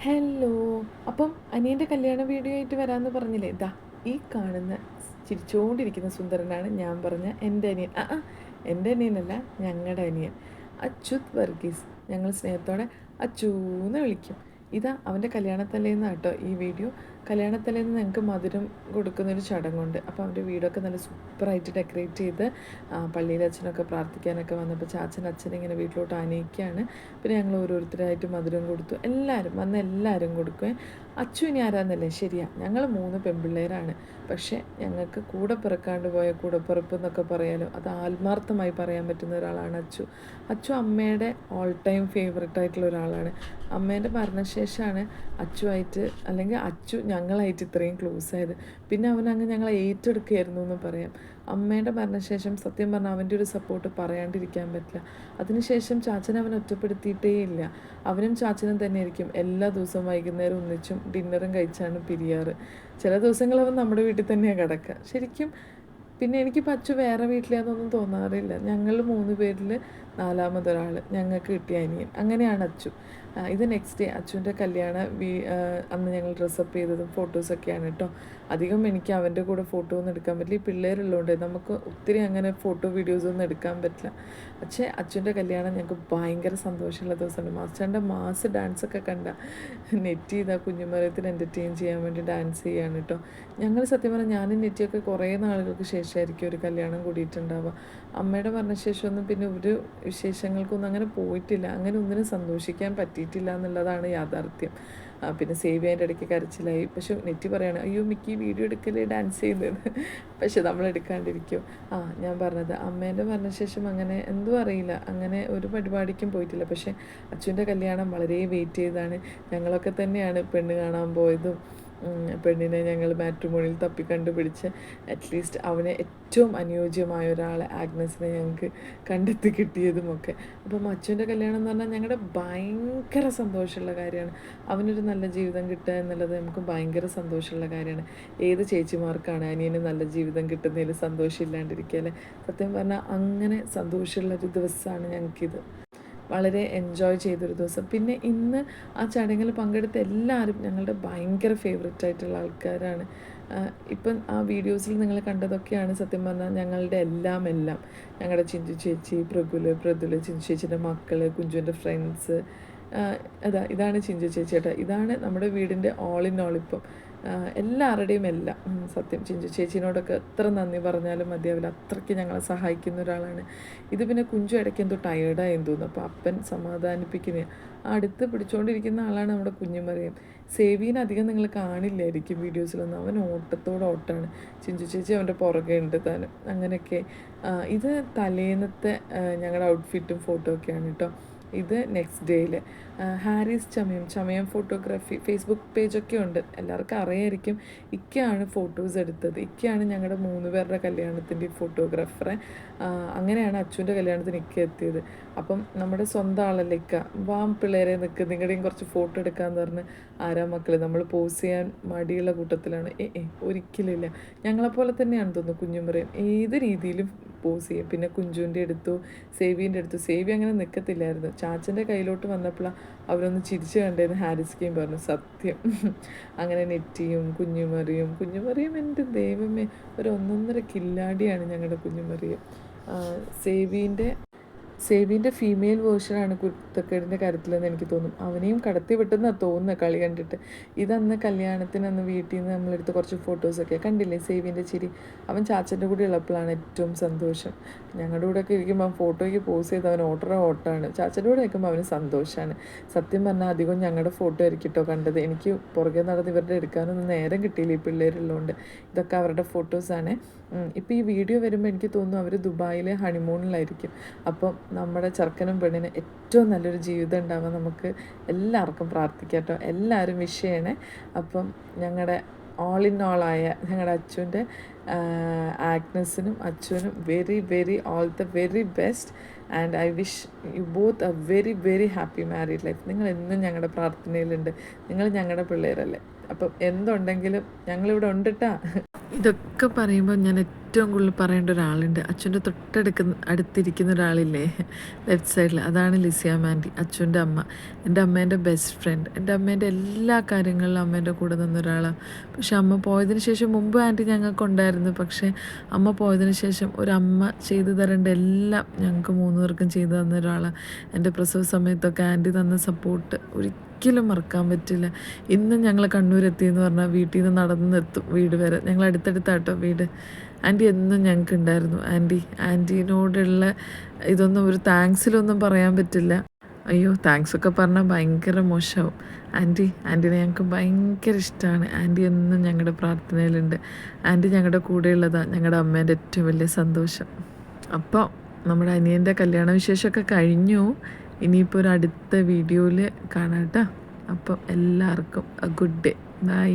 Hello. അപ്പം അനിയൻ്റെ കല്യാണ വീഡിയോ ആയിട്ട് വരാമെന്ന് പറഞ്ഞില്ലേ? ഇതാ ഈ കാണുന്ന ചിരിച്ചുകൊണ്ടിരിക്കുന്ന സുന്ദരനാണ് ഞാൻ പറഞ്ഞ എൻ്റെ അനിയൻ. എൻ്റെ അനിയനല്ല, ഞങ്ങളുടെ അനിയൻ അച്യുത് വർഗീസ്. ഞങ്ങൾ സ്നേഹത്തോടെ അച്ചൂന്ന് വിളിക്കും. ഇതാ അവൻ്റെ കല്യാണത്തലേന്ന് കേട്ടോ ഈ വീഡിയോ. കല്യാണത്തലേന്ന് ഞങ്ങൾക്ക് മധുരം കൊടുക്കുന്നൊരു ചടങ്ങുണ്ട്. അപ്പോൾ അവൻ്റെ വീടൊക്കെ നല്ല സൂപ്പറായിട്ട് ഡെക്കറേറ്റ് ചെയ്ത് പള്ളിയിൽ അച്ഛനൊക്കെ പ്രാർത്ഥിക്കാനൊക്കെ വന്നപ്പോൾ അച്ഛനിങ്ങനെ വീട്ടിലോട്ട് ആനയിക്കുകയാണ്. പിന്നെ ഞങ്ങൾ ഓരോരുത്തരായിട്ട് മധുരം കൊടുത്തു. എല്ലാവരും കൊടുക്കുവേ. അച്ചു ഇനി ആരാന്നല്ലേ? ശരിയാ, ഞങ്ങൾ 3 പെൺപിള്ളേരാണ്. പക്ഷേ ഞങ്ങൾക്ക് കൂടെ പിറക്കാണ്ട് പോയ കൂടപ്പിറപ്പ് എന്നൊക്കെ പറയാലോ, അത് ആത്മാർത്ഥമായി പറയാൻ പറ്റുന്ന ഒരാളാണ് അച്ചു. അച്ചു അമ്മയുടെ ഓൾ ടൈം ഫേവററ്റ് ആയിട്ടുള്ള ഒരാളാണ്. അമ്മേൻ്റെ മരണശേഷമാണ് അച്ചുവായിട്ട്, അല്ലെങ്കിൽ അച്ചു ഞങ്ങളായിട്ട് ഇത്രയും ക്ലോസ് ആയത്. പിന്നെ അവനങ്ങ് ഞങ്ങളെ ഏറ്റെടുക്കുകയായിരുന്നു എന്ന് പറയാം. അമ്മയുടെ മരണശേഷം സത്യം പറഞ്ഞാൽ അവൻ്റെ ഒരു സപ്പോർട്ട് പറയാണ്ടിരിക്കാൻ പറ്റില്ല. അതിനുശേഷം ചാച്ചനെ അവൻ ഒറ്റപ്പെടുത്തിയിട്ടേ ഇല്ല. അവനും ചാച്ചനും തന്നെ ആയിരിക്കും എല്ലാ ദിവസവും വൈകുന്നേരം ഒന്നിച്ചും ഡിന്നറും കഴിച്ചാണ് പിരിയാറ്. ചില ദിവസങ്ങൾ അവൻ നമ്മുടെ വീട്ടിൽ തന്നെയാണ് കിടക്കുക ശരിക്കും. പിന്നെ എനിക്കിപ്പോൾ അച്ചു വേറെ വീട്ടിലാണെന്നൊന്നും തോന്നാറില്ല. ഞങ്ങൾ 3 പേരിൽ 4മതൊരാൾ, ഞങ്ങൾക്ക് കിട്ടിയ അനിയൻ. അങ്ങനെയാണ് അച്ചു. ഇത് നെക്സ്റ്റ് ഡേ അച്ചുവിൻ്റെ കല്യാണ അന്ന് ഞങ്ങൾ ഡ്രസ്സപ്പ് ചെയ്തതും ഫോട്ടോസൊക്കെയാണ് കേട്ടോ. അധികം എനിക്ക് അവൻ്റെ കൂടെ ഫോട്ടോ ഒന്നും എടുക്കാൻ പറ്റില്ല. ഈ പിള്ളേരുള്ളതുകൊണ്ട് നമുക്ക് ഒത്തിരി അങ്ങനെ ഫോട്ടോ വീഡിയോസൊന്നും എടുക്കാൻ പറ്റില്ല. പക്ഷേ അച്ചുവിൻ്റെ കല്യാണം ഞങ്ങൾക്ക് ഭയങ്കര സന്തോഷമുള്ള ദിവസമാണ്. മാസ്റ്ററിൻ്റെ മാസ് ഡാൻസൊക്കെ കണ്ട നെറ്റ് ചെയ്താൽ കുഞ്ഞുമരത്തിന് എൻ്റർടൈൻ ചെയ്യാൻ വേണ്ടി ഡാൻസ് ചെയ്യാണ് കേട്ടോ. ഞങ്ങൾ സത്യം പറഞ്ഞാൽ ഞാനും നെറ്റിയൊക്കെ കുറേ നാളുകൾക്ക് ശേഷമായിരിക്കും ഒരു കല്യാണം കൂടിയിട്ടുണ്ടാവുക. അമ്മയുടെ മരണശേഷമൊന്നും പിന്നെ ഒരു വിശേഷങ്ങൾക്കൊന്നും അങ്ങനെ പോയിട്ടില്ല. അങ്ങനെ ഒന്നിനും സന്തോഷിക്കാൻ പറ്റിയിട്ടില്ല എന്നുള്ളതാണ് യാഥാർത്ഥ്യം. പിന്നെ സേവിയൻ്റെ ഇടയ്ക്ക് കരച്ചിലായി. പക്ഷെ നെറ്റി പറയാണ്, അയ്യോ മിക്കി വീഡിയോ എടുക്കലേ ഡാൻസ് ചെയ്യുന്നത്. പക്ഷെ നമ്മൾ എടുക്കാണ്ടിരിക്കും. ഞാൻ പറഞ്ഞത് അമ്മേൻ്റെ മരണശേഷം അങ്ങനെ എന്തോ അറിയില്ല, അങ്ങനെ ഒരു പരിപാടിക്കും പോയിട്ടില്ല. പക്ഷേ അച്ഛൻ്റെ കല്യാണം വളരെ വെയിറ്റ് ചെയ്താണ്. ഞങ്ങളൊക്കെ തന്നെയാണ് പെണ്ണ് കാണാൻ പോയതും പെണ്ണിനെ ഞങ്ങൾ മാട്രിമോണിയിൽ തപ്പി കണ്ടുപിടിച്ച് അറ്റ്ലീസ്റ്റ് അവന് ഏറ്റവും അനുയോജ്യമായ ഒരാളെ ആഗ്നസിനെ ഞങ്ങൾക്ക് കണ്ടെത്തി കിട്ടിയതുമൊക്കെ. അപ്പം അച്ഛൻ്റെ കല്യാണം എന്ന് പറഞ്ഞാൽ ഞങ്ങളുടെ ഭയങ്കര സന്തോഷമുള്ള കാര്യമാണ്. അവനൊരു നല്ല ജീവിതം കിട്ടുക എന്നുള്ളത് നമുക്ക് ഭയങ്കര സന്തോഷമുള്ള കാര്യമാണ്. ഏത് ചേച്ചിമാർക്കാണ് അനിയന് നല്ല ജീവിതം കിട്ടുന്നതിൽ സന്തോഷമില്ലാണ്ടിരിക്കുക അല്ലേ? സത്യം പറഞ്ഞാൽ അങ്ങനെ സന്തോഷമുള്ളൊരു ദിവസമാണ് ഞങ്ങൾക്കിത്. വളരെ എൻജോയ് ചെയ്തൊരു ദിവസം. പിന്നെ ഇന്ന് ആ ചടങ്ങിൽ പങ്കെടുത്ത എല്ലാവരും ഞങ്ങളുടെ ഭയങ്കര ഫേവററ്റ് ആയിട്ടുള്ള ആൾക്കാരാണ്. ഇപ്പം ആ വീഡിയോസിൽ നിങ്ങൾ കണ്ടതൊക്കെയാണ് സത്യം പറഞ്ഞാൽ ഞങ്ങളുടെ എല്ലാം. ഞങ്ങളുടെ ചിഞ്ചു ചേച്ചി, പ്രതുല്, ചിഞ്ചു ചേച്ചിയുടെ മക്കൾ, കുഞ്ചുവിൻ്റെ ഫ്രണ്ട്സ്. ഇതാണ് ചിഞ്ചു ചേച്ചി കേട്ടോ. ഇതാണ് നമ്മുടെ വീടിൻ്റെ ഓൾ ഇൻ ഓൾ. ഇപ്പം എല്ലാവരുടെയും എല്ലാം. സത്യം ചിഞ്ചു ചേച്ചീനോടൊക്കെ എത്ര നന്ദി പറഞ്ഞാലും മതിയാവില്ല, അത്രയ്ക്ക് ഞങ്ങളെ സഹായിക്കുന്ന ഒരാളാണ്. ഇത് പിന്നെ കുഞ്ചു ഇടയ്ക്ക് എന്തോ ടയേർഡായെന്ന് തോന്നുന്നു. അപ്പോൾ അപ്പൻ സമാധാനിപ്പിക്കുന്ന അടുത്ത് പിടിച്ചുകൊണ്ടിരിക്കുന്ന ആളാണ് നമ്മുടെ കുഞ്ഞുമറിയം. സേവീനെ അധികം നിങ്ങൾ കാണില്ലായിരിക്കും വീഡിയോസിലൊന്നും. അവൻ ഓട്ടമാണ്. ചിഞ്ചു ചേച്ചി അവൻ്റെ പുറകെ ഉണ്ട് താനും. അങ്ങനെയൊക്കെ. ഇത് തലേന്നത്തെ ഞങ്ങളുടെ ഔട്ട്ഫിറ്റും ഫോട്ടോ ഒക്കെയാണ് കേട്ടോ. ഇത് നെക്സ്റ്റ് ഡേയിൽ ഹാരിസ് ചമയം ഫോട്ടോഗ്രാഫി ഫേസ്ബുക്ക് പേജൊക്കെ ഉണ്ട്, എല്ലാവർക്കും അറിയായിരിക്കും. ഇക്കയാണ് ഫോട്ടോസ് എടുത്തത്. ഇക്കയാണ് ഞങ്ങളുടെ 3 പേരുടെ കല്യാണത്തിൻ്റെ ഫോട്ടോഗ്രാഫറെ. അങ്ങനെയാണ് അച്ഛൻ്റെ കല്യാണത്തിന് ഇക്ക എത്തിയത്. അപ്പം നമ്മുടെ സ്വന്തം ആളല്ലേ ഇക്ക. പിള്ളേരെ നിങ്ങളുടെയും കുറച്ച് ഫോട്ടോ എടുക്കാമെന്ന് പറഞ്ഞ് ആരാ മക്കൾ നമ്മൾ പോസ് ചെയ്യാൻ മടിയുള്ള കൂട്ടത്തിലാണ്. ഒരിക്കലില്ല. ഞങ്ങളെപ്പോലെ തന്നെയാണ് തോന്നുന്നു കുഞ്ഞുമറിയം. ഏത് രീതിയിലും പോസ് ചെയ്യും. പിന്നെ കുഞ്ചുവിൻ്റെ എടുത്തു, സേവീൻ്റെ എടുത്തു. സേവി അങ്ങനെ നിൽക്കത്തില്ലായിരുന്നു. ചാച്ചൻ്റെ കയ്യിലോട്ട് വന്നപ്പോഴാണ് അവരൊന്ന് ചിരിച്ചു കണ്ടേന്ന് ഹാരിസ്കയും പറഞ്ഞു. സത്യം. അങ്ങനെ നെറ്റിയും കുഞ്ഞുമറിയും എൻ്റെ ദൈവമേ, ഒരു 1.5 കില്ലാടിയാണ് ഞങ്ങളുടെ കുഞ്ഞുമറിയും. സേവീൻ്റെ ഫീമെയിൽ വേർഷനാണ് കുരുത്തക്കേടിൻ്റെ കാര്യത്തിലെന്ന് എനിക്ക് തോന്നും. അവനെയും കടത്തി വിട്ടെന്നാണ് തോന്നുന്നത് കളി കണ്ടിട്ട്. ഇതന്ന് കല്യാണത്തിനന്ന് വീട്ടിൽ നിന്ന് നമ്മളെടുത്ത് കുറച്ച് ഫോട്ടോസൊക്കെ കണ്ടില്ലേ സേവീൻ്റെ ചിരി. അവൻ ചാച്ചൻ്റെ കൂടെ ഉള്ളപ്പോഴാണ് ഏറ്റവും സന്തോഷം. ഞങ്ങളുടെ കൂടെയൊക്കെ ഇരിക്കുമ്പോൾ അവൻ ഫോട്ടോയ്ക്ക് പോസ് ചെയ്ത് അവൻ ഓട്ടമാണ്. ചാച്ചൻ്റെ കൂടെ നിൽക്കുമ്പോൾ അവന് സന്തോഷമാണ്. സത്യം പറഞ്ഞാൽ അധികം ഞങ്ങളുടെ ഫോട്ടോ ആയിരിക്കും കേട്ടോ കണ്ടത്. എനിക്ക് പുറകെ നടന്ന് ഇവരുടെ എടുക്കാനൊന്നും നേരം കിട്ടിയില്ല ഈ പിള്ളേരുള്ളതുകൊണ്ട്. ഇതൊക്കെ അവരുടെ ഫോട്ടോസാണ്. ഇപ്പോൾ ഈ വീഡിയോ വരുമ്പോൾ എനിക്ക് തോന്നുന്നു അവർ ദുബായിലെ ഹണിമൂണിലായിരിക്കും. അപ്പം നമ്മുടെ ചെറുക്കനും പെണ്ണിന് ഏറ്റവും നല്ലൊരു ജീവിതം ഉണ്ടാവാൻ നമുക്ക് എല്ലാവർക്കും പ്രാർത്ഥിക്കാം കേട്ടോ. എല്ലാവരും വിഷ് ചെയ്യണേ. അപ്പം ഞങ്ങളുടെ ഓൾ ഇൻ ഓളായ ഞങ്ങളുടെ അച്ഛൻ്റെ ആഗ്നസിനും അച്ഛനും very all the very best. And I wish you both A very happy married life. നിങ്ങൾ എന്നും ഞങ്ങളുടെ പ്രാർത്ഥനയിലുണ്ട്. നിങ്ങൾ ഞങ്ങളുടെ പിള്ളേരല്ലേ. അപ്പം എന്തുണ്ടെങ്കിലും ഞങ്ങളിവിടെ ഉണ്ട് കേട്ടോ. ഇതൊക്കെ പറയുമ്പോൾ ഞാൻ ഏറ്റവും കൂടുതൽ പറയേണ്ട ഒരാളുണ്ട്. അച്ഛൻ്റെ അടുത്തിരിക്കുന്ന ഒരാളില്ലേ ലെഫ്റ്റ് സൈഡിൽ, അതാണ് ലിസിയാമ്മ ആൻറ്റി, അച്ഛൻ്റെ അമ്മ. എൻ്റെ അമ്മേൻ്റെ ബെസ്റ്റ് ഫ്രണ്ട്, എൻ്റെ അമ്മേൻ്റെ എല്ലാ കാര്യങ്ങളിലും അമ്മേൻ്റെ കൂടെ നിന്ന ഒരാളാണ്. പക്ഷെ അമ്മ പോയതിന് ശേഷം, മുമ്പ് ആൻറ്റി ഞങ്ങൾക്കുണ്ടായിരുന്നു, പക്ഷേ അമ്മ പോയതിന് ശേഷം ഒരമ്മ ചെയ്തു തരേണ്ട എല്ലാം ഞങ്ങൾക്ക് 3 പേർക്കും ചെയ്തു തന്ന ഒരാളാണ്. എൻ്റെ പ്രസവ സമയത്തൊക്കെ ആൻറ്റി തന്ന സപ്പോർട്ട് ഒരിക്കലും മറക്കാൻ പറ്റില്ല. ഇന്നും ഞങ്ങൾ കണ്ണൂരെത്തിയെന്ന് പറഞ്ഞാൽ വീട്ടിൽ നിന്ന് നടന്നെത്തും വീട് വരെ. ഞങ്ങൾ അടുത്തടുത്താട്ടോ വീട്. ആൻറ്റി എന്നും ഞങ്ങൾക്ക് ഉണ്ടായിരുന്നു. ആൻറ്റീനോടുള്ള ഇതൊന്നും ഒരു താങ്ക്സിലൊന്നും പറയാൻ പറ്റില്ല. അയ്യോ, താങ്ക്സൊക്കെ പറഞ്ഞാൽ ഭയങ്കര മോശമാവും. ആൻറ്റീനെ ഞങ്ങൾക്ക് ഭയങ്കര ഇഷ്ടമാണ്. ആൻറ്റി എന്നും ഞങ്ങളുടെ പ്രാർത്ഥനയിലുണ്ട്. ആൻറ്റി ഞങ്ങളുടെ കൂടെയുള്ളതാണ് ഞങ്ങളുടെ അമ്മേൻ്റെ ഏറ്റവും വലിയ സന്തോഷം. അപ്പോൾ നമ്മുടെ അനിയൻ്റെ കല്യാണ വിശേഷമൊക്കെ കഴിഞ്ഞു. ഇനിയിപ്പോൾ ഒരു അടുത്ത വീഡിയോയിൽ കാണാം കേട്ടോ. അപ്പം എല്ലാവർക്കും ഗുഡ് ഡേ, ബൈ.